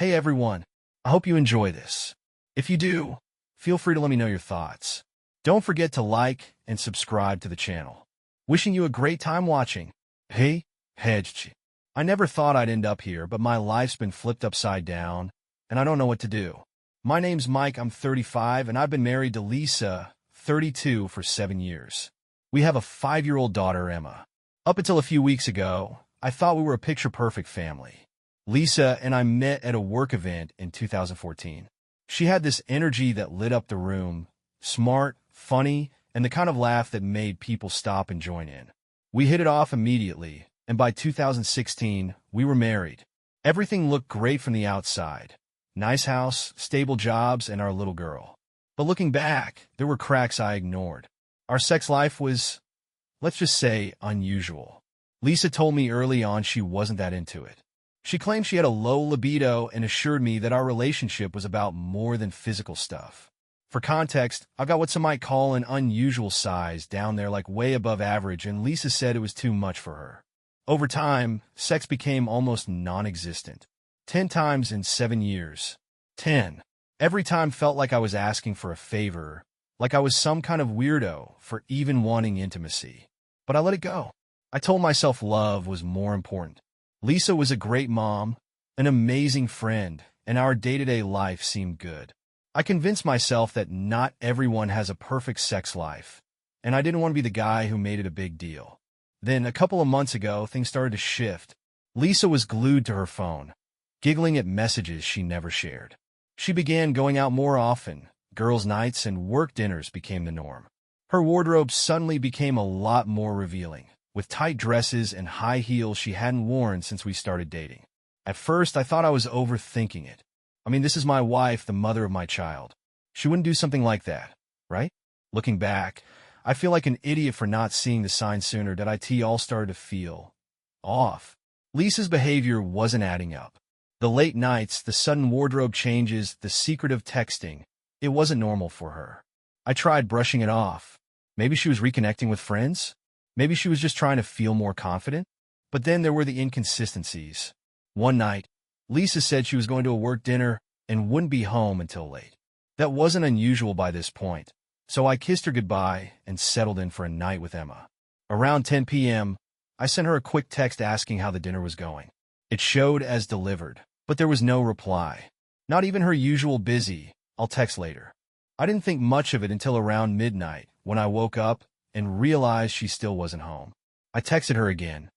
Hey everyone, I hope you enjoy this. If you do, feel free to let me know your thoughts. Don't forget to like and subscribe to the channel. Wishing you a great time watching. Hey, Hedge. I never thought I'd end up here, but my life's been flipped upside down, and I don't know what to do. My name's Mike, I'm 35, and I've been married to Lisa, 32, for 7 years. We have a 5-year-old daughter, Emma. Up until a few weeks ago, I thought we were a picture-perfect family. Lisa and I met at a work event in 2014. She had this energy that lit up the room, smart, funny, and the kind of laugh that made people stop and join in. We hit it off immediately, and by 2016, we were married. Everything looked great from the outside. Nice house, stable jobs, and our little girl. But looking back, there were cracks I ignored. Our sex life was, let's just say, unusual. Lisa told me early on she wasn't that into it. She claimed she had a low libido and assured me that our relationship was about more than physical stuff. For context, I've got what some might call an unusual size down there, like way above average, and Lisa said it was too much for her. Over time, sex became almost non-existent. 10 times in 7 years. 10. Every time felt like I was asking for a favor, like I was some kind of weirdo for even wanting intimacy. But I let it go. I told myself love was more important. Lisa was a great mom, an amazing friend, and our day-to-day life seemed good. I convinced myself that not everyone has a perfect sex life, and I didn't want to be the guy who made it a big deal. Then, a couple of months ago, things started to shift. Lisa was glued to her phone, giggling at messages she never shared. She began going out more often. Girls' nights and work dinners became the norm. Her wardrobe suddenly became a lot more revealing, with tight dresses and high heels she hadn't worn since we started dating. At first, I thought I was overthinking it. I mean, this is my wife, the mother of my child. She wouldn't do something like that, right? Looking back, I feel like an idiot for not seeing the signs sooner. That IT all started to feel off. Lisa's behavior wasn't adding up. The late nights, the sudden wardrobe changes, the secretive texting, it wasn't normal for her. I tried brushing it off. Maybe she was reconnecting with friends? Maybe she was just trying to feel more confident? But then there were the inconsistencies. One night, Lisa said she was going to a work dinner and wouldn't be home until late. That wasn't unusual by this point, so I kissed her goodbye and settled in for a night with Emma. Around 10 p.m., I sent her a quick text asking how the dinner was going. It showed as delivered, but there was no reply. Not even her usual busy, I'll text later. I didn't think much of it until around midnight, when I woke up and realized she still wasn't home. I texted her again.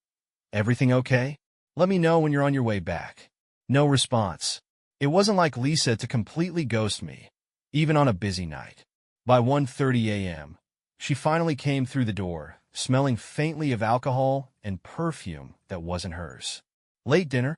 Everything okay? Let me know when you're on your way back. No response. It wasn't like Lisa to completely ghost me, even on a busy night. By 1:30 a.m., she finally came through the door, smelling faintly of alcohol and perfume that wasn't hers. Late dinner?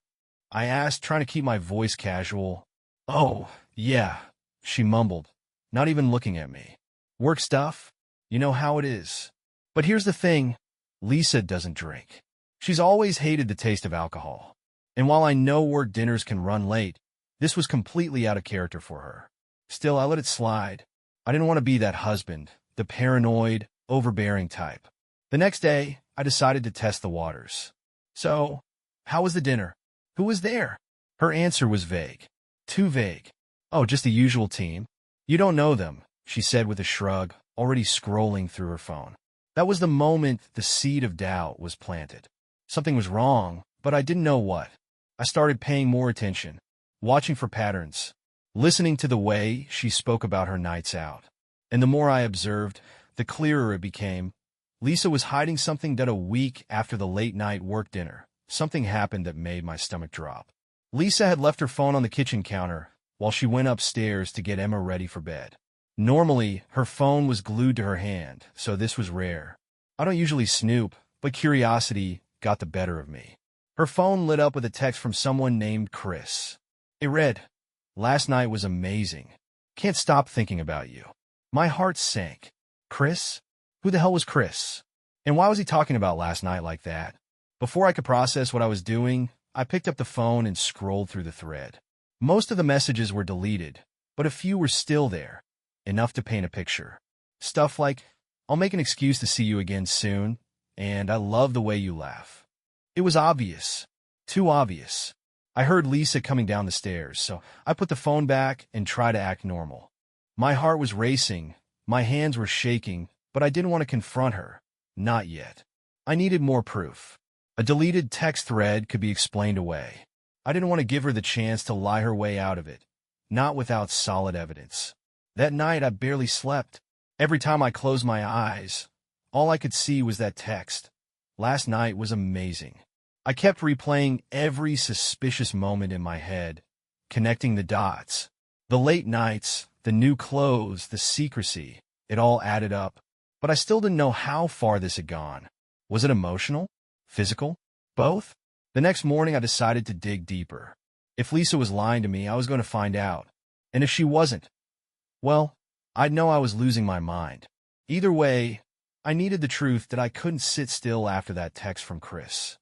I asked, trying to keep my voice casual. Oh, yeah, she mumbled, not even looking at me. Work stuff? You know how it is. But here's the thing, Lisa doesn't drink. She's always hated the taste of alcohol. And while I know work dinners can run late, this was completely out of character for her. Still, I let it slide. I didn't want to be that husband, the paranoid, overbearing type. The next day, I decided to test the waters. So, how was the dinner? Who was there? Her answer was vague. Too vague. Oh, just the usual team. You don't know them, she said with a shrug, already scrolling through her phone. That was the moment the seed of doubt was planted. Something was wrong, but I didn't know what. I started paying more attention, watching for patterns, listening to the way she spoke about her nights out. And the more I observed, the clearer it became. Lisa was hiding something. That a week after the late-night work dinner, something happened that made my stomach drop. Lisa had left her phone on the kitchen counter while she went upstairs to get Emma ready for bed. Normally, her phone was glued to her hand, so this was rare. I don't usually snoop, but curiosity got the better of me. Her phone lit up with a text from someone named Chris. It read, "Last night was amazing. Can't stop thinking about you." My heart sank. Chris? Who the hell was Chris? And why was he talking about last night like that? Before I could process what I was doing, I picked up the phone and scrolled through the thread. Most of the messages were deleted, but a few were still there, enough to paint a picture. Stuff like, "I'll make an excuse to see you again soon," and "I love the way you laugh." It was obvious. Too obvious. I heard Lisa coming down the stairs, so I put the phone back and tried to act normal. My heart was racing, my hands were shaking, but I didn't want to confront her. Not yet. I needed more proof. A deleted text thread could be explained away. I didn't want to give her the chance to lie her way out of it, not without solid evidence. That night, I barely slept. Every time I closed my eyes, all I could see was that text. Last night was amazing. I kept replaying every suspicious moment in my head, connecting the dots. The late nights, the new clothes, the secrecy, it all added up. But I still didn't know how far this had gone. Was it emotional? Physical? Both? The next morning, I decided to dig deeper. If Lisa was lying to me, I was going to find out. And if she wasn't, well, I'd know I was losing my mind. Either way, I needed the truth that I couldn't sit still after that text from Chris.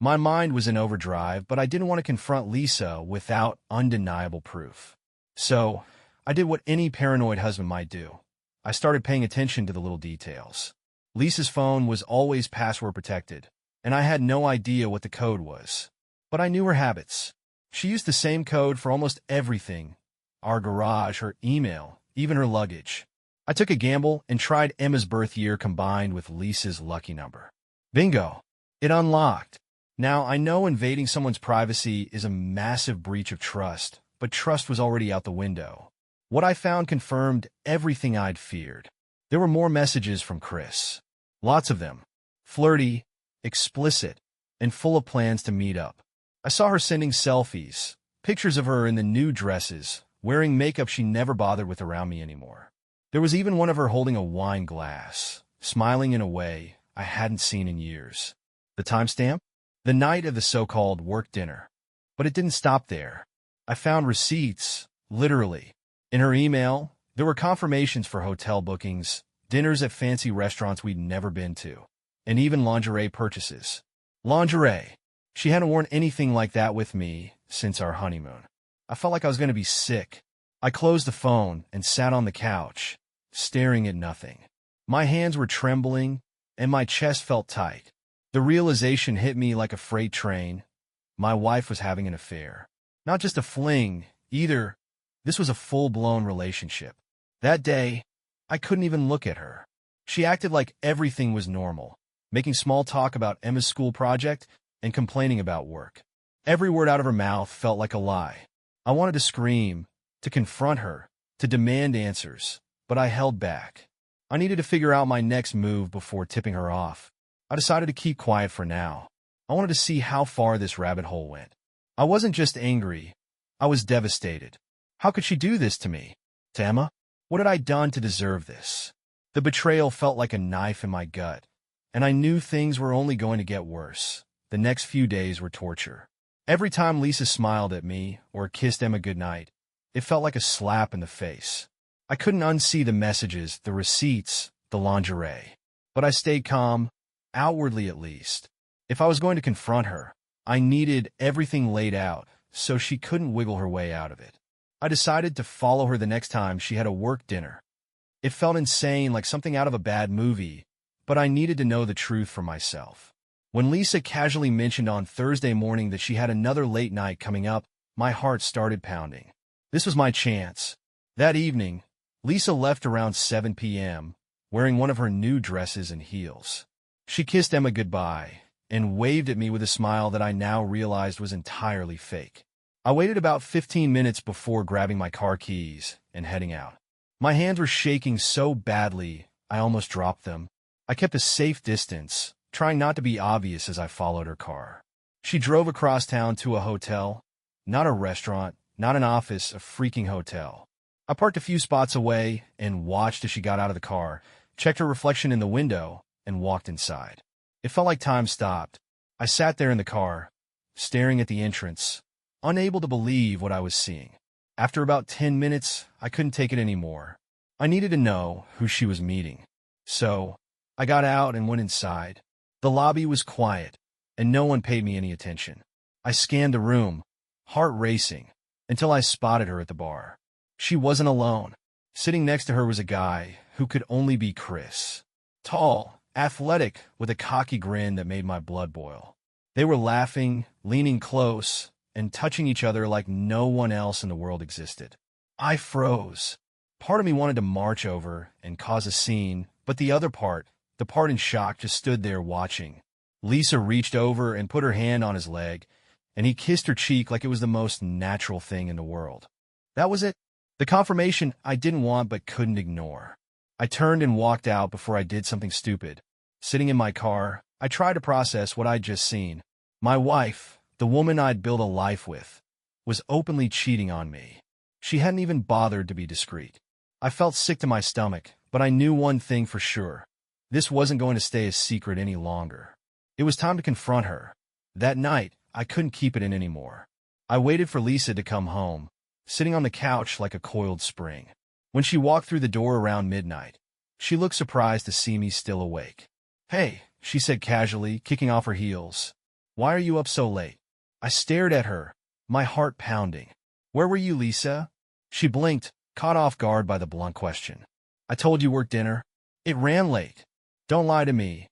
My mind was in overdrive, but I didn't want to confront Lisa without undeniable proof. So, I did what any paranoid husband might do. I started paying attention to the little details. Lisa's phone was always password protected, and I had no idea what the code was. But I knew her habits. She used the same code for almost everything: our garage, her email, even her luggage. I took a gamble and tried Emma's birth year combined with Lisa's lucky number. Bingo! It unlocked. Now, I know invading someone's privacy is a massive breach of trust, but trust was already out the window. What I found confirmed everything I'd feared. There were more messages from Chris. Lots of them. Flirty, explicit, and full of plans to meet up. I saw her sending selfies, pictures of her in the new dresses, wearing makeup she never bothered with around me anymore. There was even one of her holding a wine glass, smiling in a way I hadn't seen in years. The timestamp? The night of the so-called work dinner. But it didn't stop there. I found receipts, literally. In her email, there were confirmations for hotel bookings, dinners at fancy restaurants we'd never been to, and even lingerie purchases. Lingerie. She hadn't worn anything like that with me since our honeymoon. I felt like I was going to be sick. I closed the phone and sat on the couch, staring at nothing. My hands were trembling, and my chest felt tight. The realization hit me like a freight train. My wife was having an affair. Not just a fling, either. This was a full-blown relationship. That day, I couldn't even look at her. She acted like everything was normal, making small talk about Emma's school project and complaining about work. Every word out of her mouth felt like a lie. I wanted to scream, to confront her, to demand answers, but I held back. I needed to figure out my next move before tipping her off. I decided to keep quiet for now. I wanted to see how far this rabbit hole went. I wasn't just angry. I was devastated. How could she do this to me? To Emma? What had I done to deserve this? The betrayal felt like a knife in my gut, and I knew things were only going to get worse. The next few days were torture. Every time Lisa smiled at me or kissed Emma goodnight, it felt like a slap in the face. I couldn't unsee the messages, the receipts, the lingerie. But I stayed calm, outwardly at least. If I was going to confront her, I needed everything laid out so she couldn't wiggle her way out of it. I decided to follow her the next time she had a work dinner. It felt insane, like something out of a bad movie, but I needed to know the truth for myself. When Lisa casually mentioned on Thursday morning that she had another late night coming up, my heart started pounding. This was my chance. That evening, Lisa left around 7 p.m., wearing one of her new dresses and heels. She kissed Emma goodbye and waved at me with a smile that I now realized was entirely fake. I waited about 15 minutes before grabbing my car keys and heading out. My hands were shaking so badly, I almost dropped them. I kept a safe distance, trying not to be obvious as I followed her car. She drove across town to a hotel, not a restaurant, not an office, a freaking hotel. I parked a few spots away and watched as she got out of the car, checked her reflection in the window, and walked inside. It felt like time stopped. I sat there in the car, staring at the entrance, unable to believe what I was seeing. After about 10 minutes, I couldn't take it anymore. I needed to know who she was meeting. So, I got out and went inside. The lobby was quiet, and no one paid me any attention. I scanned the room, heart racing, until I spotted her at the bar. She wasn't alone. Sitting next to her was a guy who could only be Chris. Tall, athletic, with a cocky grin that made my blood boil. They were laughing, leaning close, and touching each other like no one else in the world existed. I froze. Part of me wanted to march over and cause a scene, but the other part, the part in shock, just stood there watching. Lisa reached over and put her hand on his leg, and he kissed her cheek like it was the most natural thing in the world. That was it. The confirmation I didn't want but couldn't ignore. I turned and walked out before I did something stupid. Sitting in my car, I tried to process what I'd just seen. My wife, the woman I'd built a life with, was openly cheating on me. She hadn't even bothered to be discreet. I felt sick to my stomach, but I knew one thing for sure. This wasn't going to stay a secret any longer. It was time to confront her. That night, I couldn't keep it in anymore. I waited for Lisa to come home, sitting on the couch like a coiled spring. When she walked through the door around midnight, she looked surprised to see me still awake. "Hey," she said casually, kicking off her heels. "Why are you up so late?" I stared at her, my heart pounding. "Where were you, Lisa?" She blinked, caught off guard by the blunt question. "I told you work dinner." "It ran late." "Don't lie to me."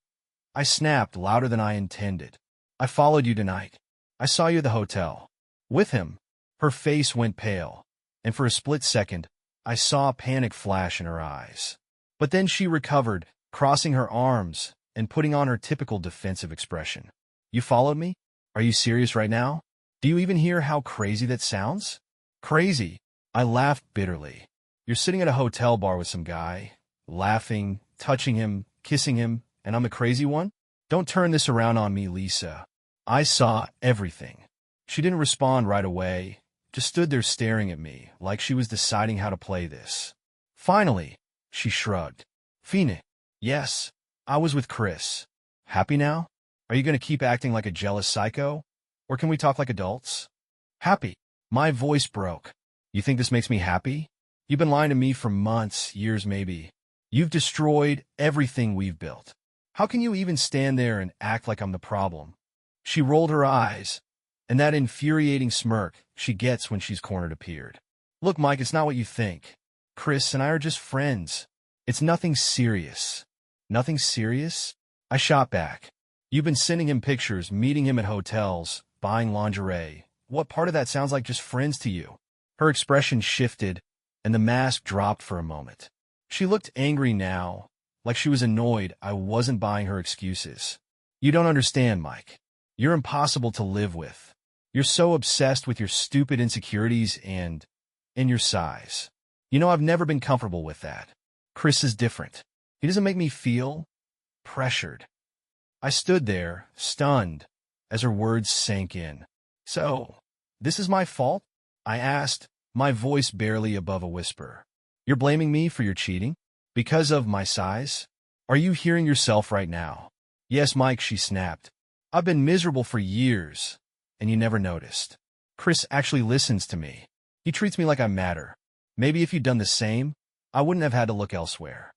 I snapped louder than I intended. "I followed you tonight. I saw you at the hotel." "With him?" Her face went pale, and for a split second, I saw a panic flash in her eyes. But then she recovered, crossing her arms and putting on her typical defensive expression. "You followed me? Are you serious right now? Do you even hear how crazy that sounds?" "Crazy?" I laughed bitterly. "You're sitting at a hotel bar with some guy, laughing, touching him, kissing him, and I'm the crazy one? Don't turn this around on me, Lisa." I saw everything. She didn't respond right away, just stood there staring at me like she was deciding how to play this. Finally, she shrugged. "Fina, yes, I was with Chris. Happy now? Are you going to keep acting like a jealous psycho? Or can we talk like adults?" "Happy." My voice broke. "You think this makes me happy? You've been lying to me for months, years maybe. You've destroyed everything we've built. How can you even stand there and act like I'm the problem?" She rolled her eyes, and that infuriating smirk she gets when she's cornered appeared. "Look, Mike, it's not what you think. Chris and I are just friends. It's nothing serious." "Nothing serious?" I shot back. "You've been sending him pictures, meeting him at hotels, buying lingerie. What part of that sounds like just friends to you?" Her expression shifted, and the mask dropped for a moment. She looked angry now, like she was annoyed I wasn't buying her excuses. "You don't understand, Mike. You're impossible to live with. You're so obsessed with your stupid insecurities and your size. You know, I've never been comfortable with that. Chris is different. He doesn't make me feel pressured." I stood there, stunned, as her words sank in. "So, this is my fault?" I asked, my voice barely above a whisper. "You're blaming me for your cheating? Because of my size? Are you hearing yourself right now?" "Yes, Mike," she snapped. "I've been miserable for years, and you never noticed. Chris actually listens to me. He treats me like I matter. Maybe if you'd done the same, I wouldn't have had to look elsewhere."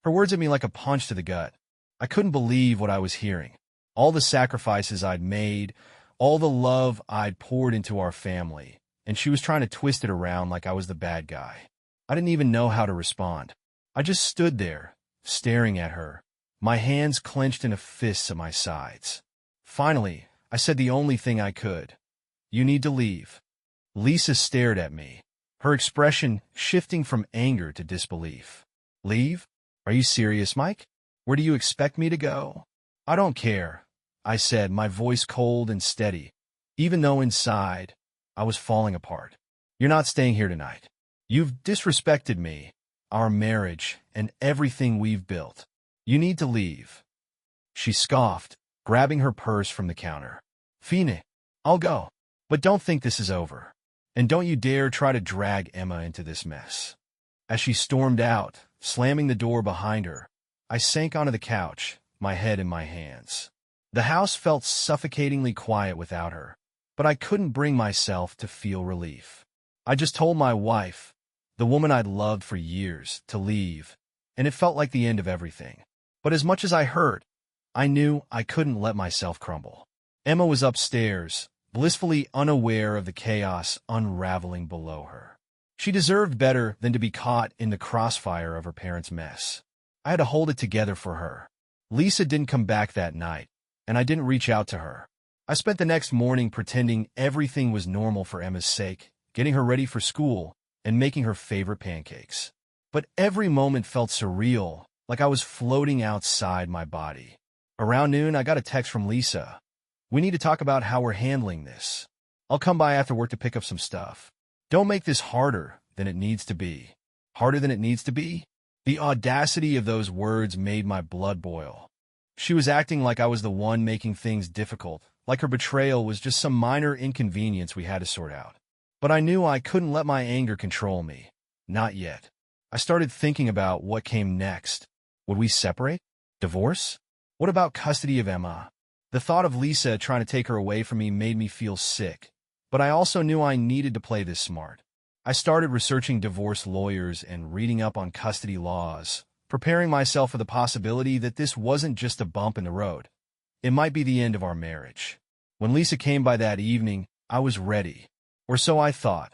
Her words hit me like a punch to the gut. I couldn't believe what I was hearing. All the sacrifices I'd made, all the love I'd poured into our family, and she was trying to twist it around like I was the bad guy. I didn't even know how to respond. I just stood there, staring at her, my hands clenched in a fist at my sides. Finally, I said the only thing I could. "You need to leave." Lisa stared at me, her expression shifting from anger to disbelief. "Leave? Are you serious, Mike? Where do you expect me to go?" "I don't care," I said, my voice cold and steady, even though inside I was falling apart. "You're not staying here tonight. You've disrespected me, our marriage, and everything we've built. You need to leave." She scoffed, grabbing her purse from the counter. "Fina, I'll go. But don't think this is over. And don't you dare try to drag Emma into this mess." As she stormed out, slamming the door behind her, I sank onto the couch, my head in my hands. The house felt suffocatingly quiet without her, but I couldn't bring myself to feel relief. I just told my wife, the woman I'd loved for years, to leave, and it felt like the end of everything. But as much as I hurt, I knew I couldn't let myself crumble. Emma was upstairs, blissfully unaware of the chaos unraveling below her. She deserved better than to be caught in the crossfire of her parents' mess. I had to hold it together for her. Lisa didn't come back that night, and I didn't reach out to her. I spent the next morning pretending everything was normal for Emma's sake, getting her ready for school and making her favorite pancakes. But every moment felt surreal, like I was floating outside my body. Around noon, I got a text from Lisa. "We need to talk about how we're handling this. I'll come by after work to pick up some stuff. Don't make this harder than it needs to be." Harder than it needs to be? The audacity of those words made my blood boil. She was acting like I was the one making things difficult, like her betrayal was just some minor inconvenience we had to sort out. But I knew I couldn't let my anger control me. Not yet. I started thinking about what came next. Would we separate? Divorce? What about custody of Emma? The thought of Lisa trying to take her away from me made me feel sick, but I also knew I needed to play this smart. I started researching divorce lawyers and reading up on custody laws, preparing myself for the possibility that this wasn't just a bump in the road. It might be the end of our marriage. When Lisa came by that evening, I was ready. Or so I thought.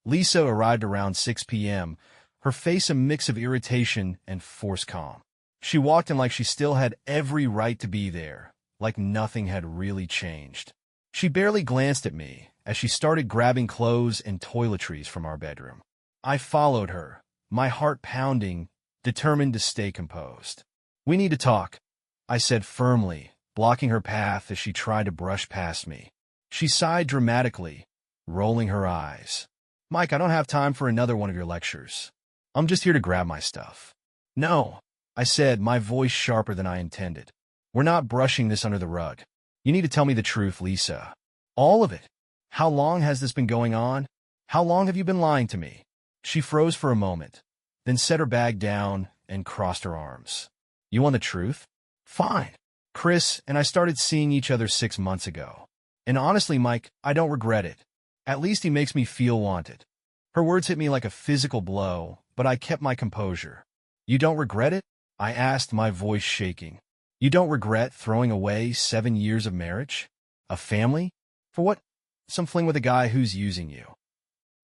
Lisa arrived around 6 p.m., her face a mix of irritation and forced calm. She walked in like she still had every right to be there, like nothing had really changed. She barely glanced at me as she started grabbing clothes and toiletries from our bedroom. I followed her, my heart pounding, determined to stay composed. "We need to talk," I said firmly, blocking her path as she tried to brush past me. She sighed dramatically, rolling her eyes. "Mike, I don't have time for another one of your lectures. I'm just here to grab my stuff." "No," I said, my voice sharper than I intended. "We're not brushing this under the rug. You need to tell me the truth, Lisa. All of it. How long has this been going on? How long have you been lying to me?" She froze for a moment, then set her bag down and crossed her arms. "You want the truth? Fine. Chris and I started seeing each other 6 months ago. And honestly, Mike, I don't regret it. At least he makes me feel wanted." Her words hit me like a physical blow, but I kept my composure. "You don't regret it?" I asked, my voice shaking. "You don't regret throwing away 7 years of marriage? A family? For what? Some fling with a guy who's using you."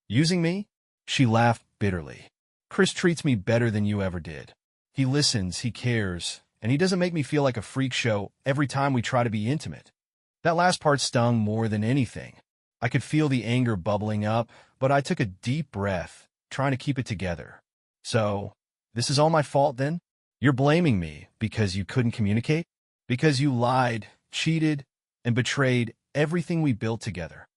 "Using me?" She laughed bitterly. "Chris treats me better than you ever did. He listens, he cares, and he doesn't make me feel like a freak show every time we try to be intimate." That last part stung more than anything. I could feel the anger bubbling up, but I took a deep breath, trying to keep it together. "So, this is all my fault then? You're blaming me because you couldn't communicate? Because you lied, cheated, and betrayed everything we built together?"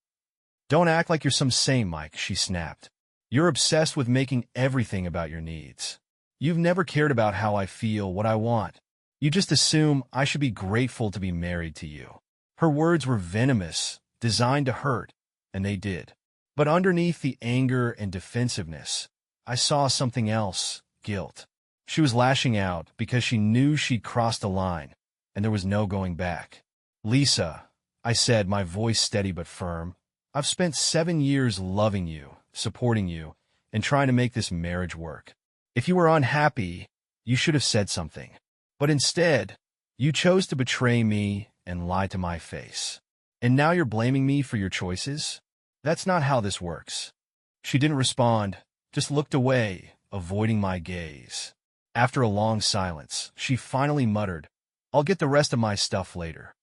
"Don't act like you're some saint, Mike," she snapped. "You're obsessed with making everything about your needs. You've never cared about how I feel, what I want. You just assume I should be grateful to be married to you." Her words were venomous, designed to hurt, and they did. But underneath the anger and defensiveness, I saw something else, guilt. She was lashing out because she knew she'd crossed a line, and there was no going back. "Lisa," I said, my voice steady but firm, "I've spent 7 years loving you, supporting you, and trying to make this marriage work. If you were unhappy, you should have said something. But instead, you chose to betray me and lie to my face. And now you're blaming me for your choices? That's not how this works." She didn't respond, just looked away, avoiding my gaze. After a long silence, she finally muttered, "I'll get the rest of my stuff later."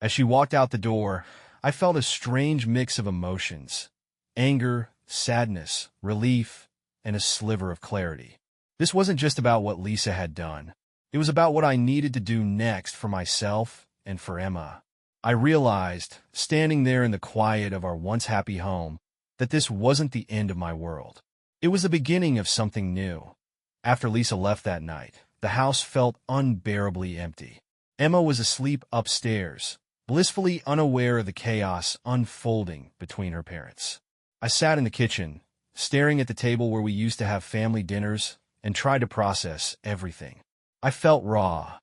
As she walked out the door, I felt a strange mix of emotions: anger, sadness, relief, and a sliver of clarity. This wasn't just about what Lisa had done. It was about what I needed to do next for myself and for Emma. I realized, standing there in the quiet of our once happy home, that this wasn't the end of my world. It was the beginning of something new. After Lisa left that night, the house felt unbearably empty. Emma was asleep upstairs, blissfully unaware of the chaos unfolding between her parents. I sat in the kitchen, staring at the table where we used to have family dinners, and tried to process everything. I felt raw,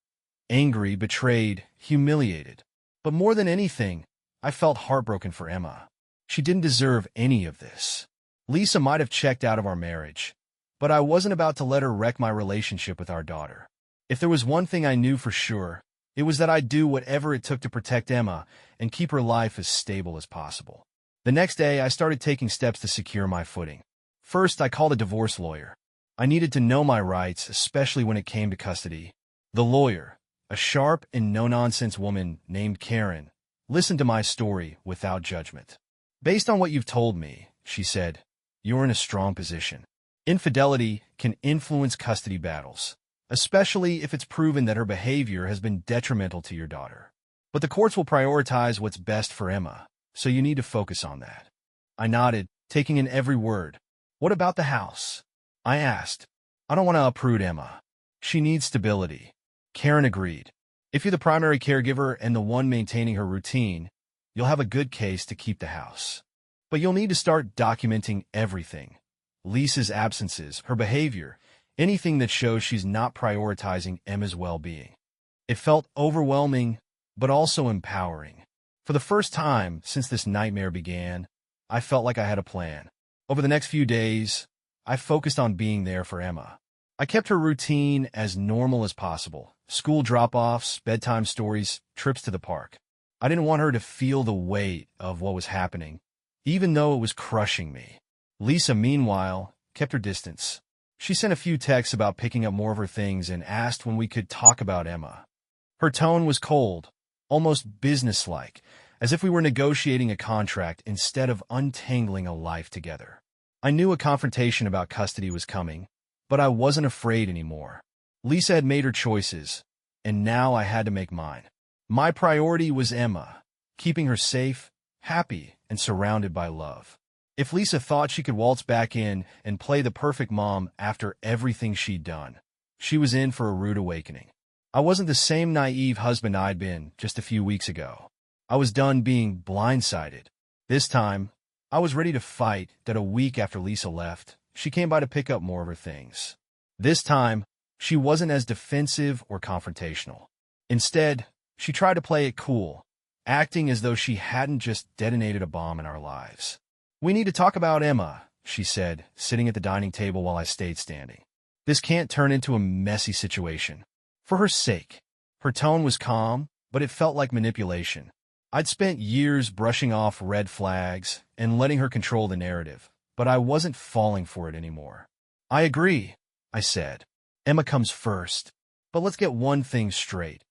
angry, betrayed, humiliated. But more than anything, I felt heartbroken for Emma. She didn't deserve any of this. Lisa might have checked out of our marriage, but I wasn't about to let her wreck my relationship with our daughter. If there was one thing I knew for sure, it was that I'd do whatever it took to protect Emma and keep her life as stable as possible. The next day, I started taking steps to secure my footing. First, I called a divorce lawyer. I needed to know my rights, especially when it came to custody. The lawyer, a sharp and no-nonsense woman named Karen, Listen to my story without judgment. Based on what you've told me, she said, you're in a strong position. Infidelity can influence custody battles, especially if it's proven that her behavior has been detrimental to your daughter. But the courts will prioritize what's best for Emma, so you need to focus on that. I nodded, taking in every word. What about the house? I asked. I don't want to uproot Emma. She needs stability. Karen agreed. If you're the primary caregiver and the one maintaining her routine, you'll have a good case to keep the house. But you'll need to start documenting everything. Lisa's absences, her behavior, anything that shows she's not prioritizing Emma's well-being. It felt overwhelming, but also empowering. For the first time since this nightmare began, I felt like I had a plan. Over the next few days, I focused on being there for Emma. I kept her routine as normal as possible. School drop-offs, bedtime stories, trips to the park. I didn't want her to feel the weight of what was happening, even though it was crushing me. Lisa, meanwhile, kept her distance. She sent a few texts about picking up more of her things and asked when we could talk about Emma. Her tone was cold, almost businesslike, as if we were negotiating a contract instead of untangling a life together. I knew a confrontation about custody was coming, but I wasn't afraid anymore. Lisa had made her choices, and now I had to make mine. My priority was Emma, keeping her safe, happy, and surrounded by love. If Lisa thought she could waltz back in and play the perfect mom after everything she'd done, she was in for a rude awakening. I wasn't the same naive husband I'd been just a few weeks ago. I was done being blindsided. This time, I was ready to fight that a week after Lisa left, she came by to pick up more of her things. This time, she wasn't as defensive or confrontational. Instead, she tried to play it cool, acting as though she hadn't just detonated a bomb in our lives. We need to talk about Emma, she said, sitting at the dining table while I stayed standing. This can't turn into a messy situation. For her sake. Her tone was calm, but it felt like manipulation. I'd spent years brushing off red flags and letting her control the narrative, but I wasn't falling for it anymore. I agree, I said. Emma comes first. But let's get one thing straight.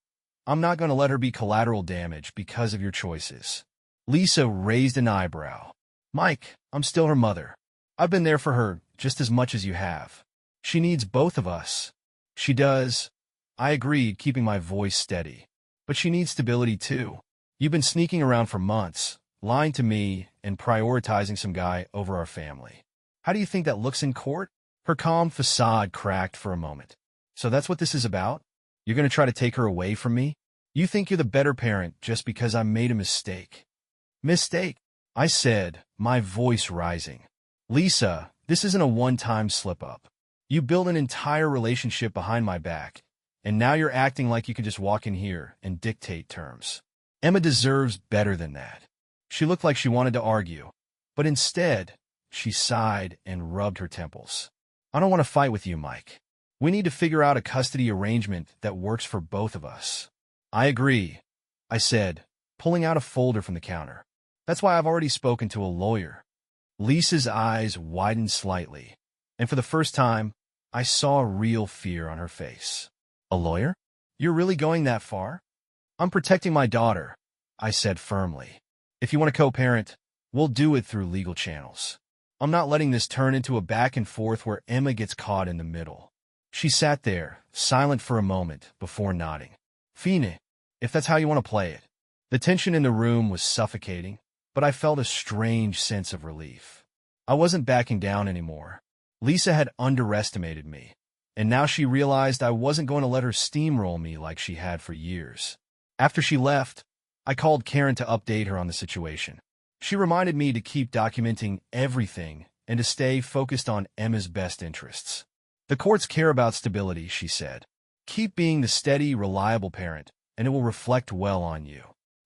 I'm not going to let her be collateral damage because of your choices. Lisa raised an eyebrow. Mike, I'm still her mother. I've been there for her just as much as you have. She needs both of us. She does. I agreed, keeping my voice steady. But she needs stability too. You've been sneaking around for months, lying to me and prioritizing some guy over our family. How do you think that looks in court? Her calm facade cracked for a moment. So that's what this is about? You're going to try to take her away from me? You think you're the better parent just because I made a mistake. Mistake? I said, my voice rising. Lisa, this isn't a one-time slip-up. You built an entire relationship behind my back, and now you're acting like you can just walk in here and dictate terms. Emma deserves better than that. She looked like she wanted to argue, but instead, she sighed and rubbed her temples. I don't want to fight with you, Mike. We need to figure out a custody arrangement that works for both of us. I agree, I said, pulling out a folder from the counter. That's why I've already spoken to a lawyer. Lisa's eyes widened slightly, and for the first time, I saw real fear on her face. A lawyer? You're really going that far? I'm protecting my daughter, I said firmly. If you want to co-parent, we'll do it through legal channels. I'm not letting this turn into a back and forth where Emma gets caught in the middle. She sat there, silent for a moment, before nodding. Fine, if that's how you want to play it. The tension in the room was suffocating, but I felt a strange sense of relief. I wasn't backing down anymore. Lisa had underestimated me, and now she realized I wasn't going to let her steamroll me like she had for years. After she left, I called Karen to update her on the situation. She reminded me to keep documenting everything and to stay focused on Emma's best interests. The courts care about stability, she said. Keep being the steady, reliable parent, and it will reflect well on you.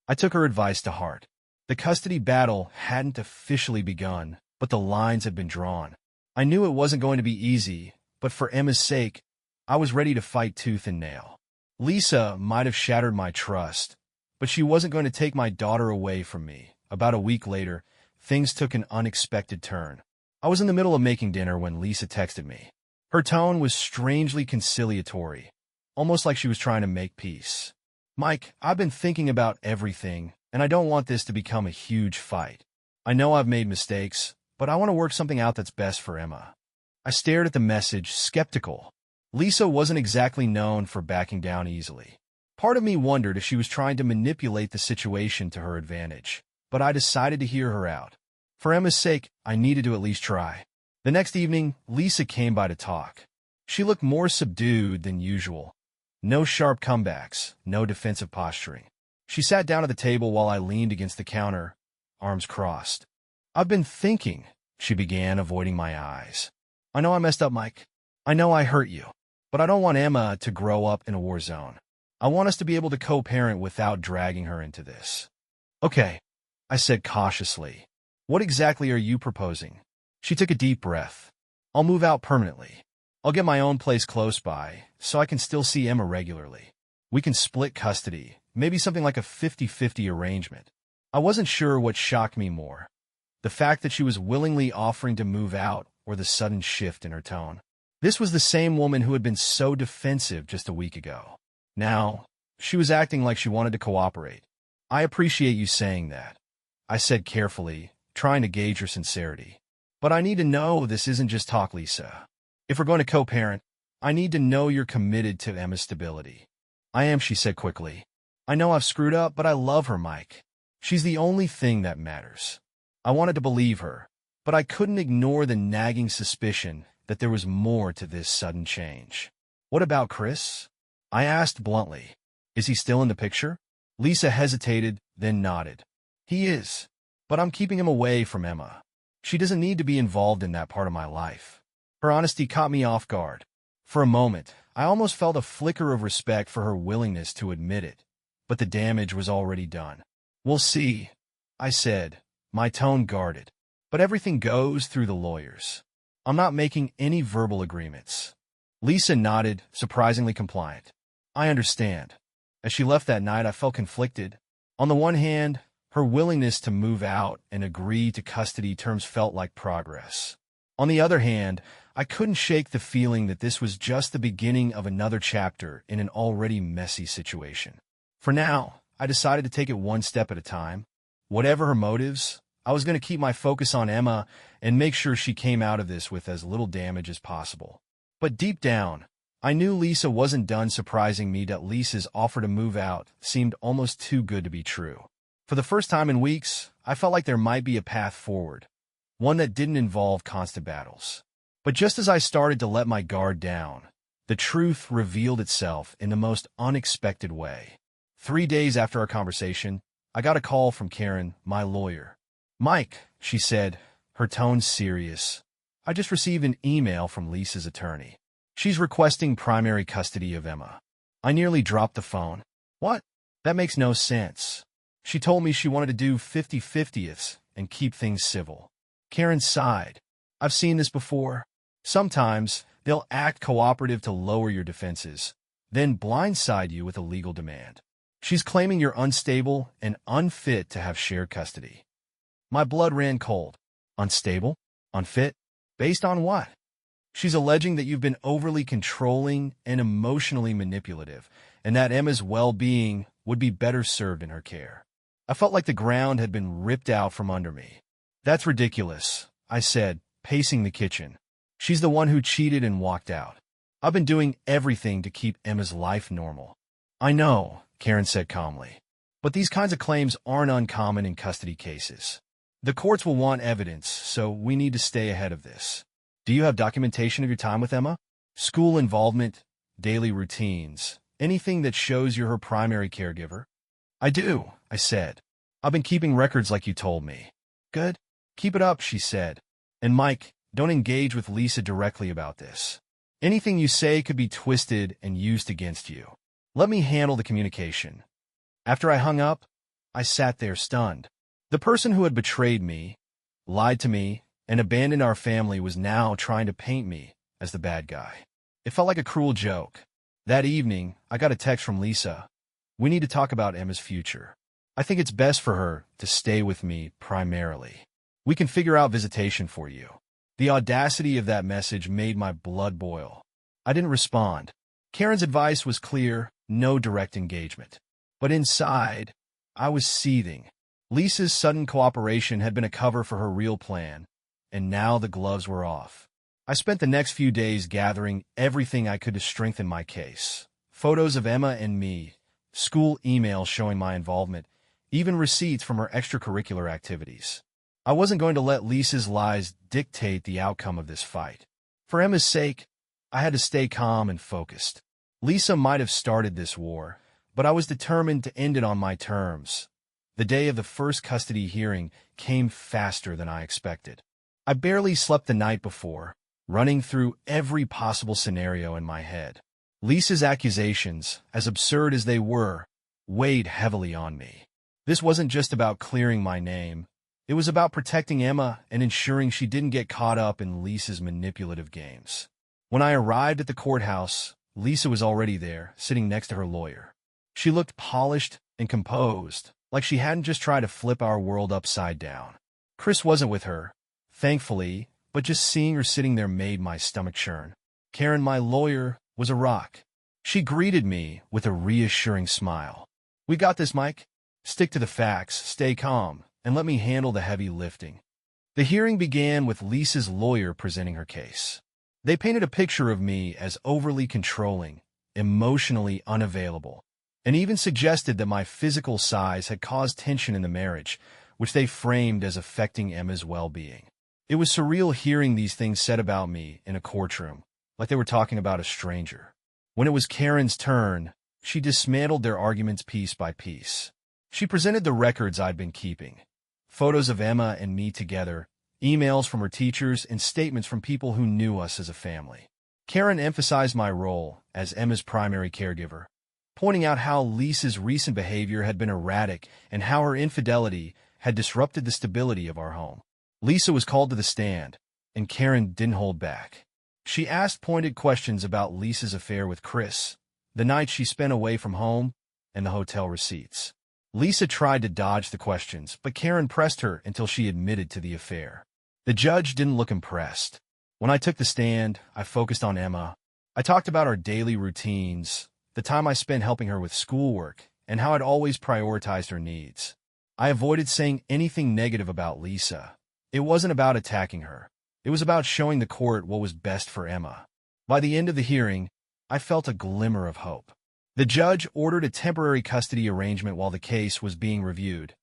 I took her advice to heart. The custody battle hadn't officially begun, but the lines had been drawn. I knew it wasn't going to be easy, but for Emma's sake, I was ready to fight tooth and nail. Lisa might have shattered my trust, but she wasn't going to take my daughter away from me. About a week later, things took an unexpected turn. I was in the middle of making dinner when Lisa texted me. Her tone was strangely conciliatory, almost like she was trying to make peace. Mike, I've been thinking about everything, and I don't want this to become a huge fight. I know I've made mistakes, but I want to work something out that's best for Emma. I stared at the message, skeptical. Lisa wasn't exactly known for backing down easily. Part of me wondered if she was trying to manipulate the situation to her advantage, but I decided to hear her out. For Emma's sake, I needed to at least try. The next evening, Lisa came by to talk. She looked more subdued than usual. No sharp comebacks, no defensive posturing. She sat down at the table while I leaned against the counter, arms crossed. "I've been thinking," she began, avoiding my eyes. "I know I messed up, Mike. I know I hurt you. But I don't want Emma to grow up in a war zone. I want us to be able to co-parent without dragging her into this." "Okay," I said cautiously. "What exactly are you proposing?" She took a deep breath. "I'll move out permanently. I'll get my own place close by, so I can still see Emma regularly. We can split custody, maybe something like a 50-50 arrangement." I wasn't sure what shocked me more, the fact that she was willingly offering to move out or the sudden shift in her tone. This was the same woman who had been so defensive just a week ago. Now, she was acting like she wanted to cooperate. "I appreciate you saying that," I said carefully, trying to gauge her sincerity. "But I need to know this isn't just talk, Lisa. If we're going to co-parent, I need to know you're committed to Emma's stability." "I am," she said quickly. "I know I've screwed up, but I love her, Mike. She's the only thing that matters." I wanted to believe her, but I couldn't ignore the nagging suspicion that there was more to this sudden change. "What about Chris?" I asked bluntly. "Is he still in the picture?" Lisa hesitated, then nodded. "He is, but I'm keeping him away from Emma. She doesn't need to be involved in that part of my life." Her honesty caught me off guard. For a moment, I almost felt a flicker of respect for her willingness to admit it, but the damage was already done. "We'll see," I said, my tone guarded. "But everything goes through the lawyers. I'm not making any verbal agreements." Lisa nodded, surprisingly compliant. "I understand." As she left that night, I felt conflicted. On the one hand, her willingness to move out and agree to custody terms felt like progress. On the other hand, I couldn't shake the feeling that this was just the beginning of another chapter in an already messy situation. For now, I decided to take it one step at a time. Whatever her motives, I was going to keep my focus on Emma and make sure she came out of this with as little damage as possible. But deep down, I knew Lisa wasn't done surprising me. That Lisa's offer to move out seemed almost too good to be true. For the first time in weeks, I felt like there might be a path forward, one that didn't involve constant battles. But just as I started to let my guard down, the truth revealed itself in the most unexpected way. 3 days after our conversation, I got a call from Karen, my lawyer. "Mike," she said, her tone serious, "I just received an email from Lisa's attorney. She's requesting primary custody of Emma." I nearly dropped the phone. "What? That makes no sense." She told me she wanted to do 50-50ths and keep things civil. Karen sighed. "I've seen this before. Sometimes they'll act cooperative to lower your defenses, then blindside you with a legal demand. She's claiming you're unstable and unfit to have shared custody." My blood ran cold. Unstable? Unfit? Based on what? "She's alleging that you've been overly controlling and emotionally manipulative, and that Emma's well-being would be better served in her care." I felt like the ground had been ripped out from under me. "That's ridiculous," I said, pacing the kitchen. "She's the one who cheated and walked out. I've been doing everything to keep Emma's life normal." "I know," Karen said calmly, "but these kinds of claims aren't uncommon in custody cases. The courts will want evidence, so we need to stay ahead of this. Do you have documentation of your time with Emma? School involvement, daily routines, anything that shows you're her primary caregiver?" "I do," I said. "I've been keeping records like you told me." "Good. Keep it up," she said. "And Mike, don't engage with Lisa directly about this. Anything you say could be twisted and used against you. Let me handle the communication." After I hung up, I sat there stunned. The person who had betrayed me, lied to me, and abandoned our family was now trying to paint me as the bad guy. It felt like a cruel joke. That evening, I got a text from Lisa. "We need to talk about Emma's future. I think it's best for her to stay with me primarily. We can figure out visitation for you." The audacity of that message made my blood boil. I didn't respond. Karen's advice was clear, no direct engagement. But inside, I was seething. Lisa's sudden cooperation had been a cover for her real plan, and now the gloves were off. I spent the next few days gathering everything I could to strengthen my case. Photos of Emma and me, school emails showing my involvement, even receipts from her extracurricular activities. I wasn't going to let Lisa's lies dictate the outcome of this fight. For Emma's sake, I had to stay calm and focused. Lisa might have started this war, but I was determined to end it on my terms. The day of the first custody hearing came faster than I expected. I barely slept the night before, running through every possible scenario in my head. Lisa's accusations, as absurd as they were, weighed heavily on me. This wasn't just about clearing my name. It was about protecting Emma and ensuring she didn't get caught up in Lisa's manipulative games. When I arrived at the courthouse, Lisa was already there, sitting next to her lawyer. She looked polished and composed, like she hadn't just tried to flip our world upside down. Chris wasn't with her, thankfully, but just seeing her sitting there made my stomach churn. Karen, my lawyer, was a rock. She greeted me with a reassuring smile. "We got this, Mike. Stick to the facts, stay calm, and let me handle the heavy lifting." The hearing began with Lisa's lawyer presenting her case. They painted a picture of me as overly controlling, emotionally unavailable, and even suggested that my physical size had caused tension in the marriage, which they framed as affecting Emma's well-being. It was surreal hearing these things said about me in a courtroom, like they were talking about a stranger. When it was Karen's turn, she dismantled their arguments piece by piece. She presented the records I'd been keeping, photos of Emma and me together, emails from her teachers, and statements from people who knew us as a family. Karen emphasized my role as Emma's primary caregiver, pointing out how Lisa's recent behavior had been erratic and how her infidelity had disrupted the stability of our home. Lisa was called to the stand, and Karen didn't hold back. She asked pointed questions about Lisa's affair with Chris, the night she spent away from home, and the hotel receipts. Lisa tried to dodge the questions, but Karen pressed her until she admitted to the affair. The judge didn't look impressed. When I took the stand, I focused on Emma. I talked about our daily routines, the time I spent helping her with schoolwork, and how I'd always prioritized her needs. I avoided saying anything negative about Lisa. It wasn't about attacking her. It was about showing the court what was best for Emma. By the end of the hearing, I felt a glimmer of hope. The judge ordered a temporary custody arrangement while the case was being reviewed.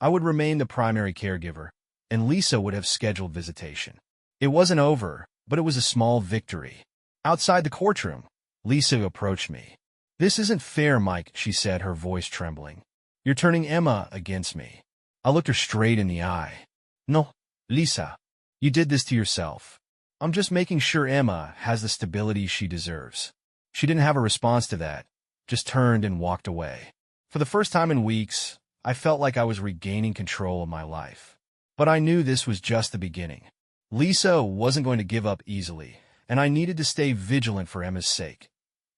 I would remain the primary caregiver, and Lisa would have scheduled visitation. It wasn't over, but it was a small victory. Outside the courtroom, Lisa approached me. "This isn't fair, Mike," she said, her voice trembling. "You're turning Emma against me." I looked her straight in the eye. "No, Lisa, you did this to yourself. I'm just making sure Emma has the stability she deserves." She didn't have a response to that, just turned and walked away. For the first time in weeks, I felt like I was regaining control of my life. But I knew this was just the beginning. Lisa wasn't going to give up easily, and I needed to stay vigilant for Emma's sake.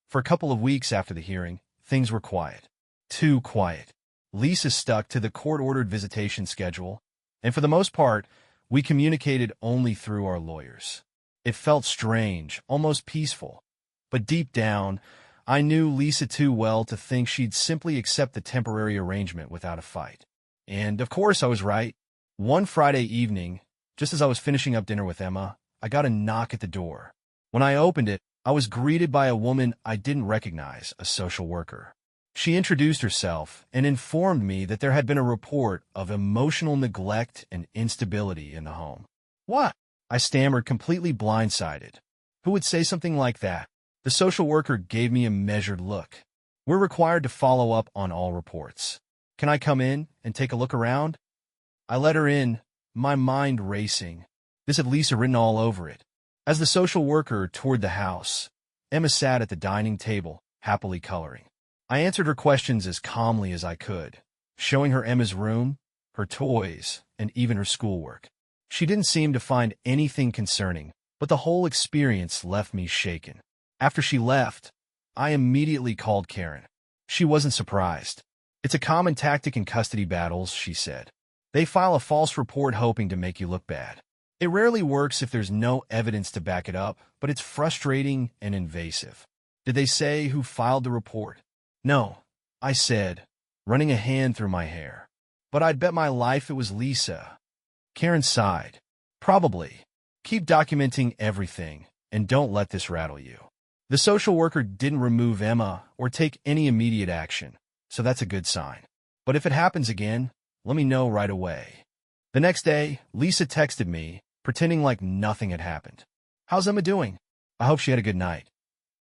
For a couple of weeks after the hearing, things were quiet. Too quiet. Lisa stuck to the court-ordered visitation schedule, and for the most part, we communicated only through our lawyers. It felt strange, almost peaceful. But deep down, I knew Lisa too well to think she'd simply accept the temporary arrangement without a fight. And, of course, I was right. One Friday evening, just as I was finishing up dinner with Emma, I got a knock at the door. When I opened it, I was greeted by a woman I didn't recognize, a social worker. She introduced herself and informed me that there had been a report of emotional neglect and instability in the home. "What?" I stammered, completely blindsided. Who would say something like that? The social worker gave me a measured look. "We're required to follow up on all reports. Can I come in and take a look around?" I let her in, my mind racing. This had Lisa written all over it. As the social worker toured the house, Emma sat at the dining table, happily coloring. I answered her questions as calmly as I could, showing her Emma's room, her toys, and even her schoolwork. She didn't seem to find anything concerning, but the whole experience left me shaken. After she left, I immediately called Karen. She wasn't surprised. "It's a common tactic in custody battles," she said. "They file a false report hoping to make you look bad. It rarely works if there's no evidence to back it up, but it's frustrating and invasive." "Did they say who filed the report?" "No," I said, running a hand through my hair. But I'd bet my life it was Lisa. Karen sighed. Probably. Keep documenting everything, and don't let this rattle you. The social worker didn't remove Emma or take any immediate action, so that's a good sign. But if it happens again, let me know right away. The next day, Lisa texted me, pretending like nothing had happened. How's Emma doing? I hope she had a good night.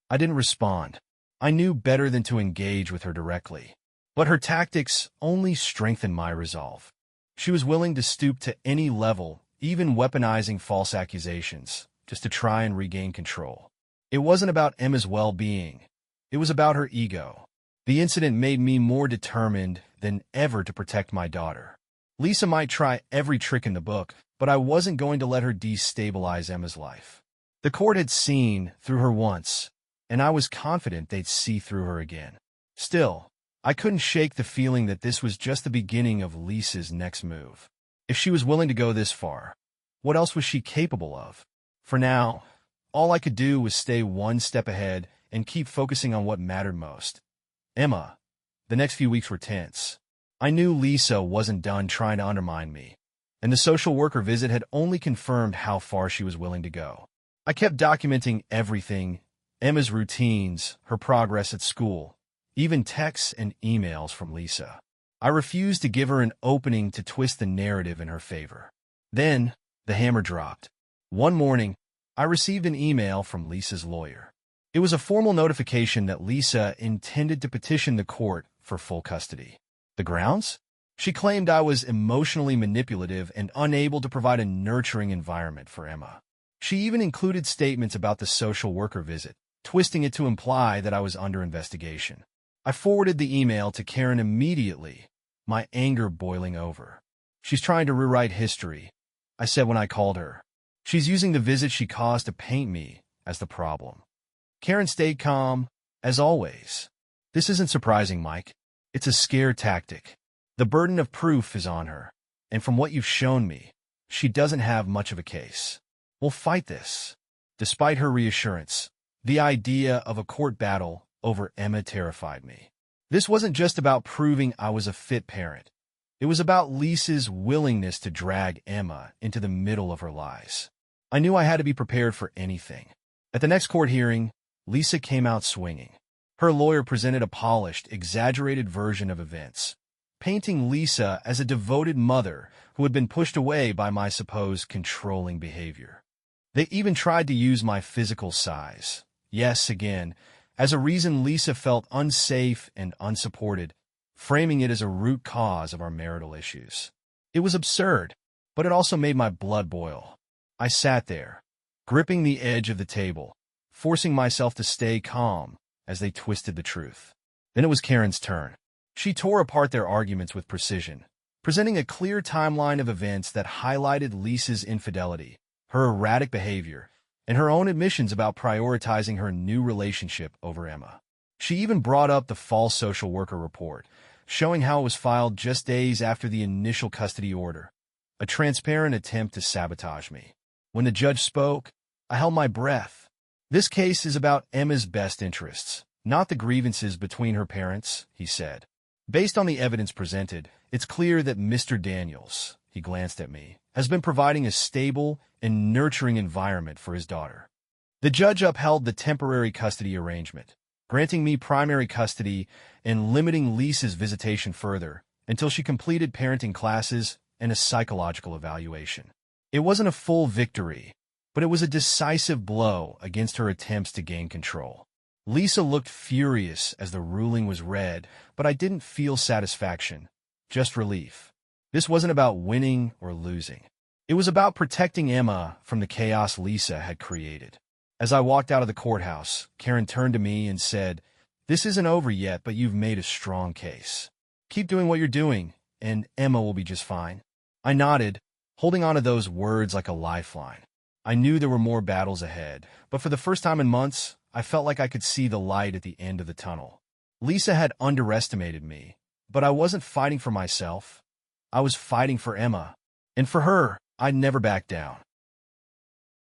I didn't respond. I knew better than to engage with her directly. But her tactics only strengthened my resolve. She was willing to stoop to any level, even weaponizing false accusations, just to try and regain control. It wasn't about Emma's well-being. It was about her ego. The incident made me more determined than ever to protect my daughter. Lisa might try every trick in the book, but I wasn't going to let her destabilize Emma's life. The court had seen through her once, and I was confident they'd see through her again. Still, I couldn't shake the feeling that this was just the beginning of Lisa's next move. If she was willing to go this far, what else was she capable of? For now, all I could do was stay one step ahead and keep focusing on what mattered most. Emma. The next few weeks were tense. I knew Lisa wasn't done trying to undermine me, and the social worker visit had only confirmed how far she was willing to go. I kept documenting everything, Emma's routines, her progress at school, even texts and emails from Lisa. I refused to give her an opening to twist the narrative in her favor. Then, the hammer dropped. One morning, I received an email from Lisa's lawyer. It was a formal notification that Lisa intended to petition the court for full custody. The grounds? She claimed I was emotionally manipulative and unable to provide a nurturing environment for Emma. She even included statements about the social worker visit, twisting it to imply that I was under investigation. I forwarded the email to Karen immediately, my anger boiling over. She's trying to rewrite history, I said when I called her. She's using the visit she caused to paint me as the problem. Karen stayed calm, as always. This isn't surprising, Mike. It's a scare tactic. The burden of proof is on her, and from what you've shown me, she doesn't have much of a case. We'll fight this. Despite her reassurance, the idea of a court battle over Emma terrified me. This wasn't just about proving I was a fit parent. It was about Lisa's willingness to drag Emma into the middle of her lies. I knew I had to be prepared for anything. At the next court hearing, Lisa came out swinging. Her lawyer presented a polished, exaggerated version of events, painting Lisa as a devoted mother who had been pushed away by my supposed controlling behavior. They even tried to use my physical size, yes, again, as a reason Lisa felt unsafe and unsupported, framing it as a root cause of our marital issues. It was absurd, but it also made my blood boil. I sat there, gripping the edge of the table, forcing myself to stay calm as they twisted the truth. Then it was Karen's turn. She tore apart their arguments with precision, presenting a clear timeline of events that highlighted Lisa's infidelity, her erratic behavior, and her own admissions about prioritizing her new relationship over Emma. She even brought up the false social worker report, showing how it was filed just days after the initial custody order, a transparent attempt to sabotage me. When the judge spoke, I held my breath. This case is about Emma's best interests, not the grievances between her parents, he said. Based on the evidence presented, it's clear that Mr. Daniels, he glanced at me, has been providing a stable and nurturing environment for his daughter. The judge upheld the temporary custody arrangement, granting me primary custody and limiting Lisa's visitation further until she completed parenting classes and a psychological evaluation. It wasn't a full victory, but it was a decisive blow against her attempts to gain control. Lisa looked furious as the ruling was read, but I didn't feel satisfaction, just relief. This wasn't about winning or losing. It was about protecting Emma from the chaos Lisa had created. As I walked out of the courthouse, Karen turned to me and said, "This isn't over yet, but you've made a strong case. Keep doing what you're doing, and Emma will be just fine." I nodded, holding on to those words like a lifeline. I knew there were more battles ahead, but for the first time in months, I felt like I could see the light at the end of the tunnel. Lisa had underestimated me, but I wasn't fighting for myself. I was fighting for Emma. And for her, I'd never back down.